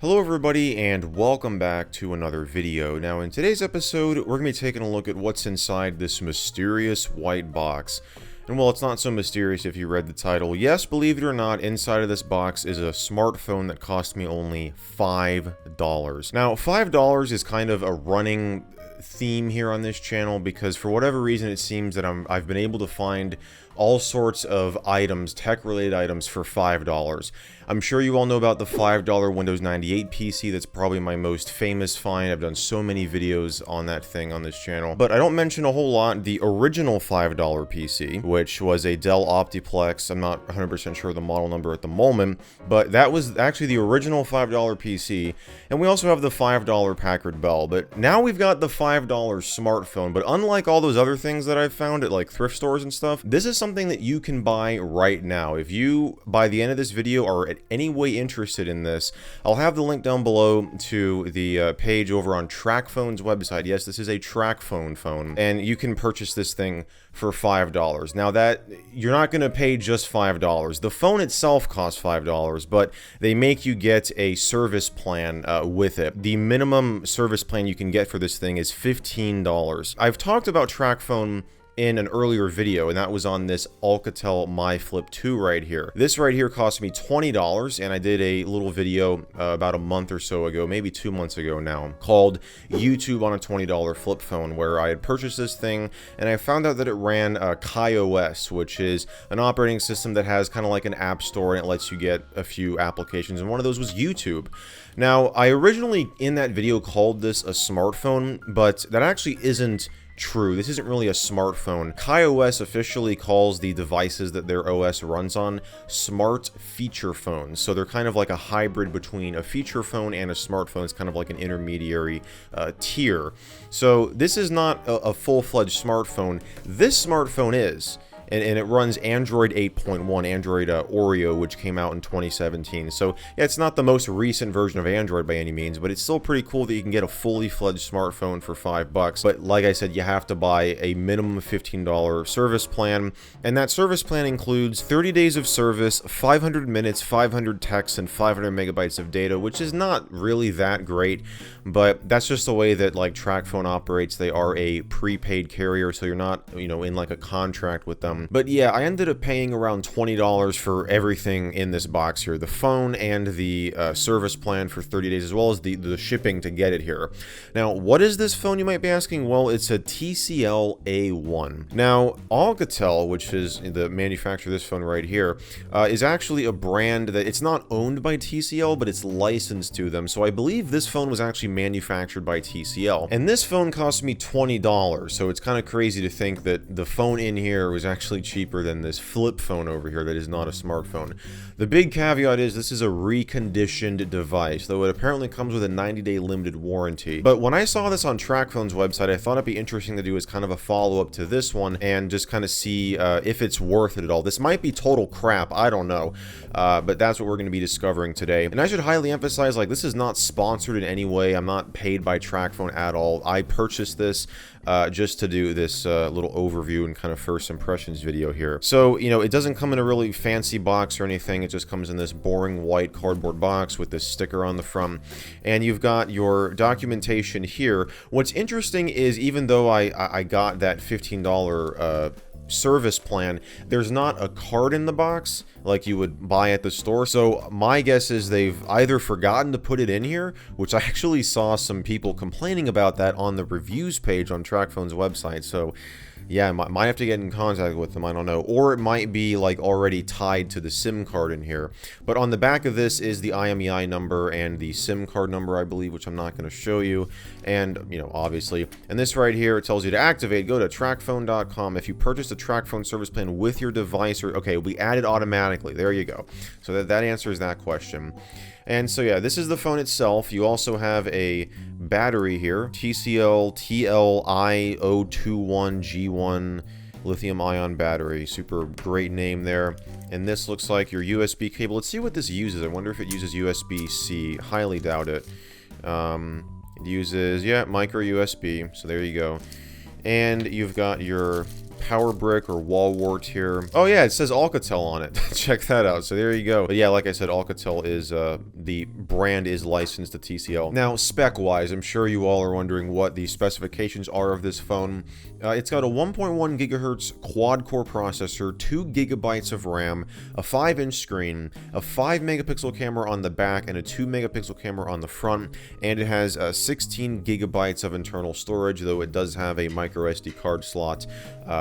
Hello everybody and welcome back to another video. Now in today's episode, we're going to be taking a look at what's inside this mysterious white box. And well, it's not so mysterious if you read the title. Yes, believe it or not, inside of this box is a smartphone that cost me only $5. Now, $5 is kind of a running theme here on this channel because for whatever reason it seems that I've been able to find all sorts of items, tech-related items, for $5. I'm sure you all know about the $5 Windows 98 PC. That's probably my most famous find. I've done so many videos on that thing on this channel. But I don't mention a whole lot the original $5 PC, which was a Dell Optiplex. I'm not 100% sure of the model number at the moment, but that was actually the original $5 PC. And we also have the $5 Packard Bell. But now we've got the $5 smartphone. But unlike all those other things that I've found at like thrift stores and stuff, this is something that you can buy right now. If you, by the end of this video, are in any way interested in this, I'll have the link down below to the page over on Tracfone's website. Yes, this is a Tracfone phone, and you can purchase this thing for $5. Now that, you're not going to pay just $5. The phone itself costs $5, but they make you get a service plan with it. The minimum service plan you can get for this thing is $15. I've talked about Tracfone in an earlier video, and that was on this Alcatel My Flip 2 right here. This right here cost me $20, and I did a little video about a month or so ago, maybe 2 months ago now, called YouTube on a $20 flip phone, where I had purchased this thing, and I found out that it ran KaiOS, which is an operating system that has kind of like an app store, and it lets you get a few applications, and one of those was YouTube. Now, I originally, in that video, called this a smartphone, but that actually isn't true. This isn't really a smartphone. KaiOS officially calls the devices that their OS runs on smart feature phones. So they're kind of like a hybrid between a feature phone and a smartphone. It's kind of like an intermediary tier. So this is not a full-fledged smartphone. This smartphone is. And it runs Android 8.1, Android Oreo, which came out in 2017. So, yeah, it's not the most recent version of Android by any means, but it's still pretty cool that you can get a fully fledged smartphone for $5. But like I said, you have to buy a minimum $15 service plan, and that service plan includes 30 days of service, 500 minutes, 500 texts, and 500 megabytes of data, which is not really that great, but that's just the way that, like, Tracfone operates. They are a prepaid carrier, so you're not, you know, in like a contract with them. But yeah, I ended up paying around $20 for everything in this box here. The phone and the service plan for 30 days, as well as the shipping to get it here. Now, what is this phone, you might be asking? Well, it's a TCL A1. Now, Alcatel, which is the manufacturer of this phone right here, is actually a brand that, it's not owned by TCL, but it's licensed to them. So I believe this phone was actually manufactured by TCL. And this phone cost me $20, so it's kind of crazy to think that the phone in here was actually cheaper than this flip phone over here that is not a smartphone. The big caveat is this is a reconditioned device, though it apparently comes with a 90-day limited warranty. But when I saw this on Tracfone's website, I thought it'd be interesting to do as kind of a follow-up to this one and just kind of see if it's worth it at all. This might be total crap, I don't know, but that's what we're going to be discovering today. And I should highly emphasize, like, this is not sponsored in any way. I'm not paid by Tracfone at all. I purchased this just to do this little overview and kind of first impressions video here. So, you know, it doesn't come in a really fancy box or anything. It just comes in this boring white cardboard box with this sticker on the front. And you've got your documentation here. What's interesting is, even though I got that $15 service plan, there's not a card in the box like you would buy at the store. So my guess is they've either forgotten to put it in here, which I actually saw some people complaining about that on the reviews page on Tracfone's website. So yeah, I might have to get in contact with them, I don't know. Or it might be like already tied to the SIM card in here. But on the back of this is the IMEI number and the SIM card number, I believe, which I'm not going to show you. And, you know, obviously. And this right here, it tells you to activate. Go to Tracfone.com. If you purchase a Tracfone service plan with your device, or, okay, it'll be added automatically. There you go. So that answers that question. And so yeah, this is the phone itself. You also have a battery here, TCL TLI021G1 lithium-ion battery. Super great name there. And this looks like your USB cable. Let's see what this uses. I wonder if it uses USB-C. Highly doubt it. It uses, yeah, micro USB. So there you go. And you've got your power brick or wall wart here. Oh yeah, it says Alcatel on it. Check that out. So there you go. But yeah, like I said, Alcatel is, the brand is licensed to TCL. Now, spec-wise, I'm sure you all are wondering what the specifications are of this phone. It's got a 1.1 gigahertz quad-core processor, 2 gigabytes of RAM, a 5-inch screen, a 5 megapixel camera on the back, and a 2 megapixel camera on the front, and it has 16 gigabytes of internal storage, though it does have a micro SD card slot,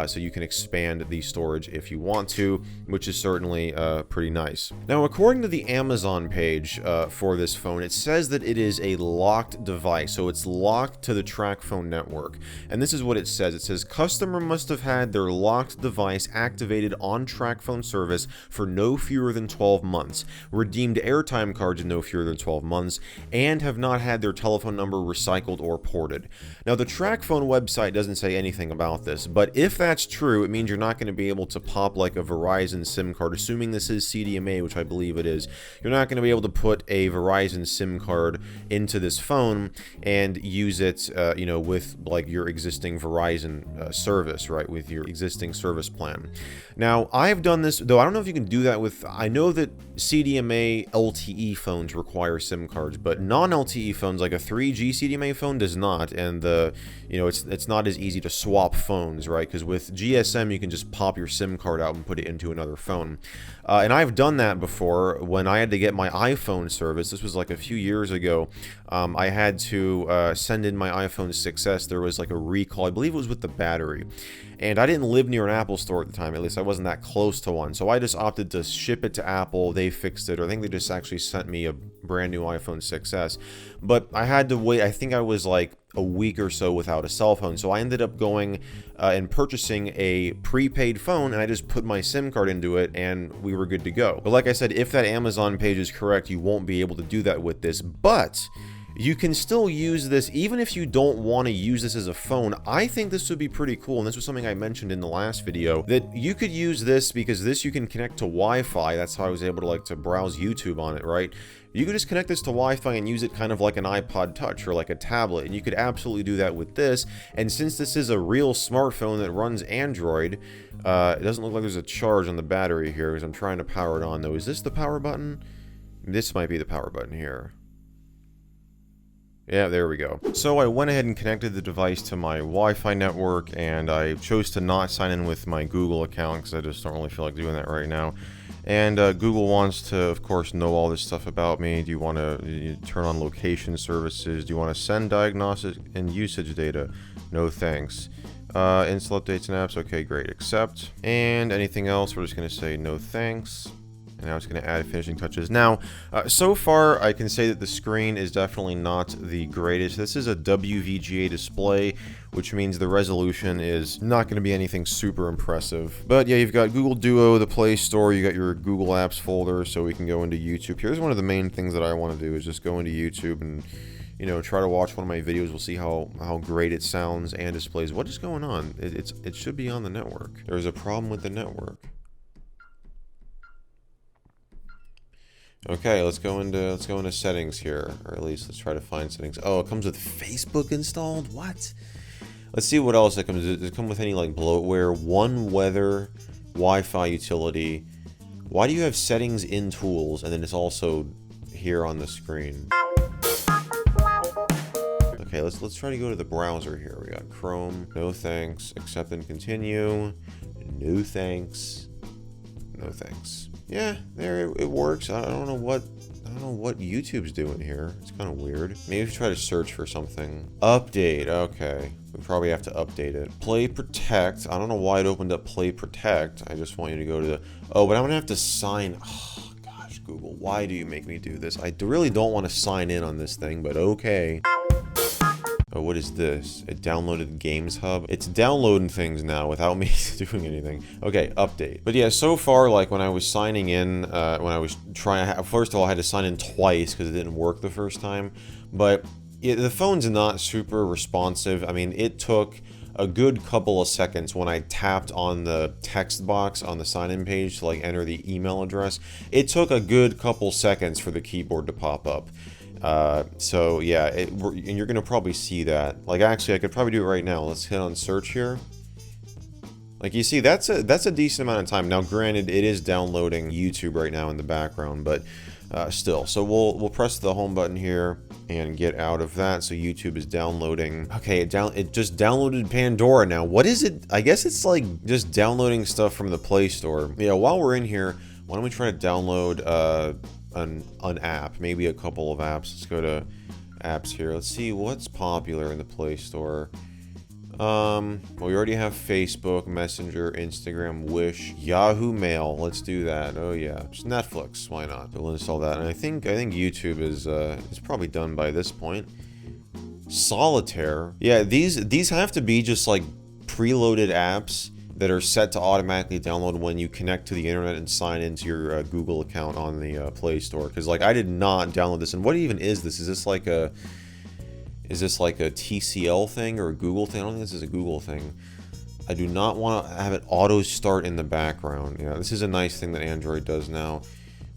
so you can expand the storage if you want to, which is certainly pretty nice. Now, according to the Amazon page for this phone, it says that it is a locked device, so it's locked to the Tracfone network. And this is what it says. It says, customer must have had their locked device activated on Tracfone service for no fewer than 12 months, redeemed airtime cards in no fewer than 12 months, and have not had their telephone number recycled or ported. Now, the Tracfone website doesn't say anything about this, but if that's true, it means you're not going to be able to pop like a Verizon SIM card, assuming this is CDMA, which I believe it is. You're not going to be able to put a Verizon SIM card into this phone and use it, you know, with like your existing Verizon service, right, with your existing service plan. Now, I've done this, though I don't know if you can do that with, I know that CDMA LTE phones require SIM cards, but non-LTE phones like a 3G CDMA phone does not, and you know, it's not as easy to swap phones, right, because with GSM you can just pop your SIM card out and put it into another phone. And I've done that before when I had to get my iPhone service. This was like a few years ago. I had to send in my iPhone 6s. There was like a recall. I believe it was with the battery. And I didn't live near an Apple store at the time. At least I wasn't that close to one. So I just opted to ship it to Apple. They fixed it. Or I think they just actually sent me a brand new iPhone 6s. But I had to wait. I think I was like a week or so without a cell phone, so I ended up going and purchasing a prepaid phone, and I just put my SIM card into it and we were good to go. But like I said, if that Amazon page is correct, you won't be able to do that with this, but you can still use this even if you don't want to use this as a phone. I think this would be pretty cool, and this was something I mentioned in the last video, that you could use this because this you can connect to Wi-Fi. That's how I was able to like to browse YouTube on it, right? You could just connect this to Wi-Fi and use it kind of like an iPod Touch or like a tablet, and you could absolutely do that with this. And since this is a real smartphone that runs Android, it doesn't look like there's a charge on the battery here because I'm trying to power it on, though. Is this the power button? This might be the power button here. Yeah, there we go. So I went ahead and connected the device to my Wi-Fi network, and I chose to not sign in with my Google account because I just don't really feel like doing that right now. And Google wants to, of course, know all this stuff about me. Do you want to turn on location services? Do you want to send diagnostic and usage data? No thanks. Install updates and apps. Okay, great. Accept. And anything else, we're just going to say no thanks. And now it's going to add finishing touches. Now, so far, I can say that the screen is definitely not the greatest. This is a WVGA display, which means the resolution is not going to be anything super impressive. But yeah, you've got Google Duo, the Play Store, you got your Google Apps folder, so we can go into YouTube. Here's one of the main things that I want to do is just go into YouTube and, you know, try to watch one of my videos. We'll see how great it sounds and displays. What is going on? It should be on the network. There's a problem with the network. Okay, let's go into settings here, or at least let's try to find settings. Oh, it comes with Facebook installed? What? Let's see what else it comes with. Does it come with any like bloatware? One weather, Wi-Fi utility. Why do you have settings in tools and then it's also here on the screen? Okay, let's try to go to the browser here. We got Chrome. No thanks. Accept and continue. No thanks. No thanks. Yeah, there it works. I don't know what YouTube's doing here. It's kind of weird. Maybe if you try to search for something. Update. Okay, we probably have to update it. Play Protect. I don't know why it opened up Play Protect. I just want you to go to the. Oh, but I'm gonna have to sign. Oh gosh, Google, why do you make me do this? I really don't want to sign in on this thing, but okay. Oh, what is this? It downloaded Games Hub. It's downloading things now without me doing anything. Okay, update. But yeah, so far, like when I was signing in, when I was trying, first of all, I had to sign in twice because it didn't work the first time. But yeah, the phone's not super responsive. I mean, it took a good couple of seconds when I tapped on the text box on the sign-in page to like enter the email address. It took a good couple seconds for the keyboard to pop up. So yeah, and you're gonna probably see that. Like actually, I could probably do it right now. Let's hit on search here. Like, you see, that's a decent amount of time. Now, granted, it is downloading YouTube right now in the background, but still. So we'll press the home button here and get out of that. So YouTube is downloading. Okay, it just downloaded Pandora now. What is it? I guess it's like just downloading stuff from the Play Store. Yeah, while we're in here, why don't we try to download an app, maybe a couple of apps. Let's go to apps here. Let's see what's popular in the Play Store. Well, we already have Facebook, Messenger, Instagram, Wish, Yahoo Mail. Let's do that. Oh yeah, just Netflix. Why not? We'll install that. And I think YouTube is probably done by this point. Solitaire. Yeah, these have to be just like preloaded apps that are set to automatically download when you connect to the internet and sign into your Google account on the Play Store. Because like I did not download this. And what even is this? Is this like a TCL thing or a Google thing? I don't think this is a Google thing. I do not want to have it auto start in the background. Yeah, this is a nice thing that Android does now.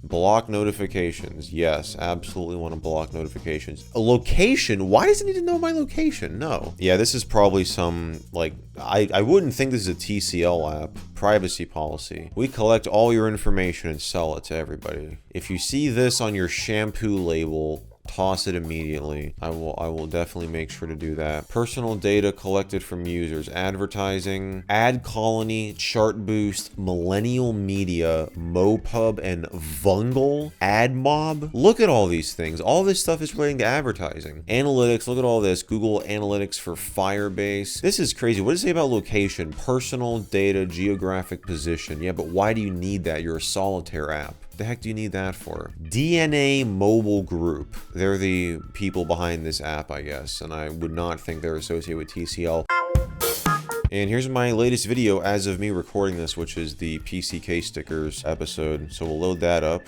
Block notifications. Yes, absolutely want to block notifications. A location? Why does it need to know my location? No. Yeah, this is probably some, like, I wouldn't think this is a TCL app. Privacy policy. We collect all your information and sell it to everybody. If you see this on your shampoo label, toss it immediately. I will definitely make sure to do that. Personal data collected from users. Advertising. Ad Colony. Chart Boost. Millennial Media. Mopub and Vungle. AdMob. Look at all these things. All this stuff is relating to advertising. Analytics. Look at all this. Google Analytics for Firebase. This is crazy. What does it say about location? Personal data. Geographic position. Yeah, but why do you need that? You're a solitaire app. The heck do you need that for? DNA Mobile Group. They're the people behind this app, I guess, and I would not think they're associated with TCL. And here's my latest video as of me recording this, which is the PCK stickers episode. So we'll load that up.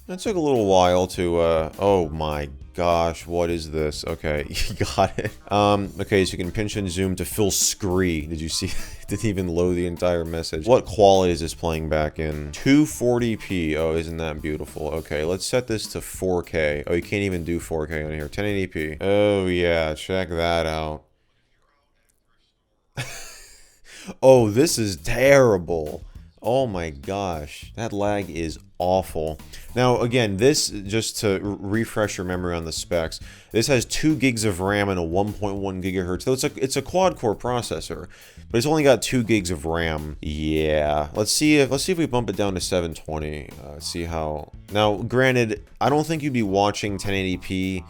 That took a little while to, oh my gosh, what is this? Okay, you got it. Okay, so you can pinch and zoom to full screen. Did you see? Didn't even load the entire message. What quality is this playing back in? 240p. Oh, isn't that beautiful? Okay, let's set this to 4K. Oh, you can't even do 4K on here. 1080p. Oh yeah, check that out. Oh, this is terrible. Oh my gosh, that lag is awful. Now again, this, just to refresh your memory on the specs, this has 2 gigs of RAM and a 1.1 gigahertz. So it's a quad core processor, but it's only got 2 gigs of RAM. Yeah, let's see if we bump it down to 720. See how. Now, granted, I don't think you'd be watching 1080p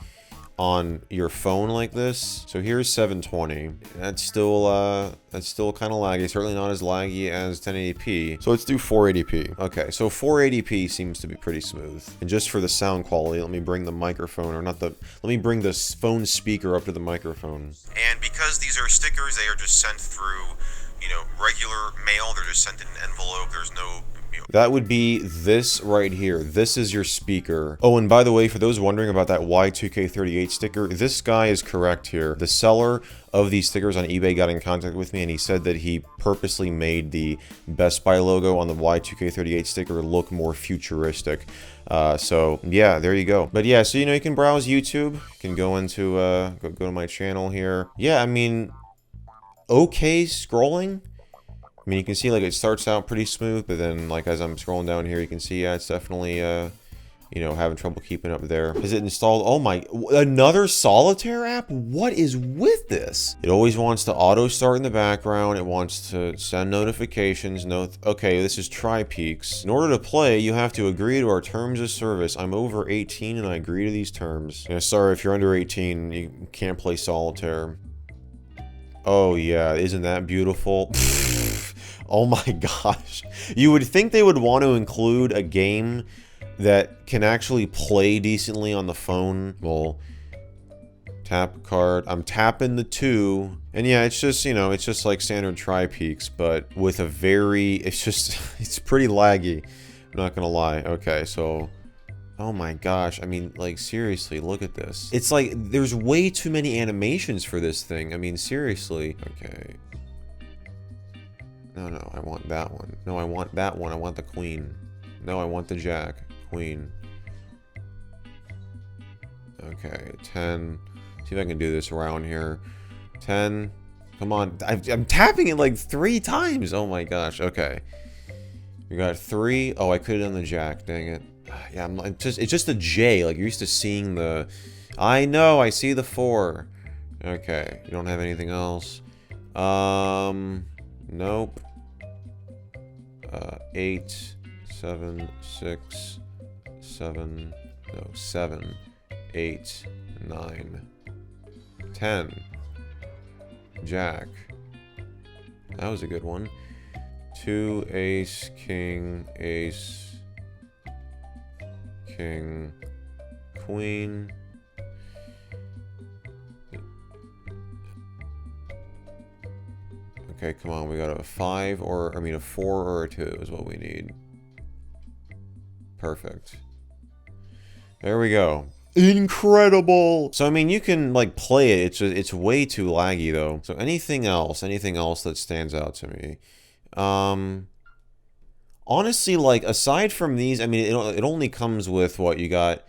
on your phone like this. So here's 720. That's still kind of laggy. Certainly not as laggy as 1080p. So let's do 480p. Okay, so 480p seems to be pretty smooth. And just for the sound quality, let me bring the microphone, or not the, let me bring the phone speaker up to the microphone. And because these are stickers, they are just sent through, you know, regular mail. They're just sent in an envelope. There's no... That would be this right here. This is your speaker. Oh, and by the way, for those wondering about that Y2K38 sticker, this guy is correct here. The seller of these stickers on eBay got in contact with me, and he said that he purposely made the Best Buy logo on the Y2K38 sticker look more futuristic. So yeah, there you go. But yeah, so you know, you can browse YouTube. You can go into go to my channel here. Yeah, I mean, okay scrolling. I mean, you can see, like, it starts out pretty smooth, but then, like, as I'm scrolling down here, you can see, yeah, it's definitely, you know, having trouble keeping up there. Is it installed? Oh my, another solitaire app? What is with this? It always wants to auto start in the background. It wants to send notifications. Okay, this is TriPeaks. In order to play, you have to agree to our terms of service. I'm over 18 and I agree to these terms. Yeah, sorry, if you're under 18, you can't play solitaire. Oh yeah, isn't that beautiful? Oh my gosh. You would think they would want to include a game that can actually play decently on the phone. Well, tap card. I'm tapping the 2. And yeah, it's just, you know, it's just like standard TriPeaks, but with a very, it's pretty laggy. I'm not gonna lie. Okay, so, oh my gosh. I mean, like, seriously, look at this. It's like, there's way too many animations for this thing. I mean, seriously. Okay. No, I want that one. No, I want that one. I want the queen. No, I want the jack. Queen. Okay, 10. See if I can do this around here. 10. Come on. I'm tapping it like 3 times. Oh my gosh. Okay. We got 3. Oh, I could have done the jack. Dang it. Yeah, it's just a J. Like, you're used to seeing the... I know. I see the 4. Okay. You don't have anything else. Nope. 8, 7, 6, 7, no, 7, 8, 9, 10. Jack. That was a good one. 2, ace, king, queen. Okay, come on, we got a 5 or, I mean a 4 or a 2 is what we need. Perfect. There we go. Incredible! So, I mean, you can, like, play it. It's way too laggy, though. So, anything else that stands out to me? Honestly, like, aside from these, I mean, it only comes with what you got.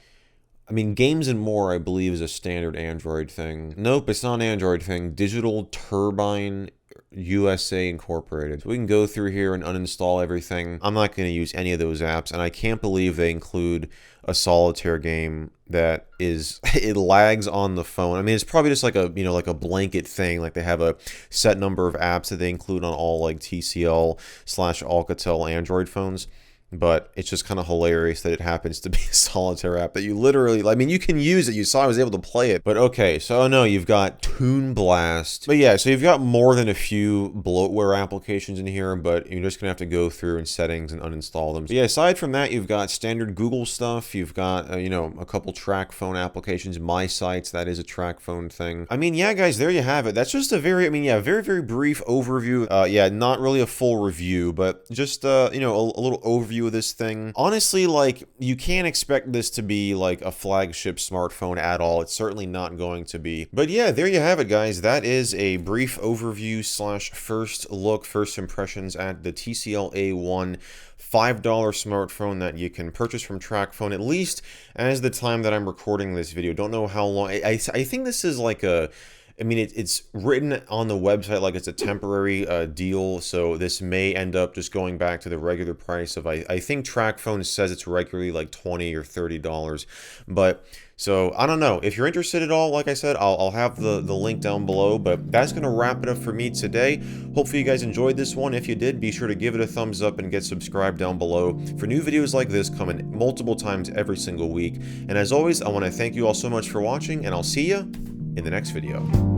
I mean, Games and More, I believe, is a standard Android thing. Nope, it's not an Android thing. Digital Turbine USA Incorporated. So we can go through here and uninstall everything. I'm not going to use any of those apps, and I can't believe they include a solitaire game that is, it lags on the phone. I mean, it's probably just like a, you know, like a blanket thing. Like they have a set number of apps that they include on all like TCL/Alcatel Android phones. But it's just kind of hilarious that it happens to be a solitaire app that you literally, I mean, you can use it. You saw I was able to play it. But okay, so no, you've got Toon Blast. But yeah, so you've got more than a few bloatware applications in here, but you're just going to have to go through in settings and uninstall them. But yeah, aside from that, you've got standard Google stuff. You've got, you know, a couple Tracfone applications. My Sites, that is a Tracfone thing. I mean, yeah, guys, there you have it. That's just a very, I mean, yeah, very, very brief overview. Yeah, not really a full review, but just, you know, a little overview of this thing. Honestly, like, you can't expect this to be like a flagship smartphone at all. It's certainly not going to be. But yeah, there you have it, guys. That is a brief overview / first look, first impressions at the TCL A1 $5 smartphone that you can purchase from Tracfone, at least as the time that I'm recording this video. Don't know how long. I think this is like a, I mean, it's written on the website like it's a temporary deal, so this may end up just going back to the regular price of, I think Tracfone says it's regularly like $20 or $30, but, so, I don't know. If you're interested at all, like I said, I'll have the link down below, but that's going to wrap it up for me today. Hopefully you guys enjoyed this one. If you did, be sure to give it a thumbs up and get subscribed down below for new videos like this coming multiple times every single week. And as always, I want to thank you all so much for watching, and I'll see you in the next video.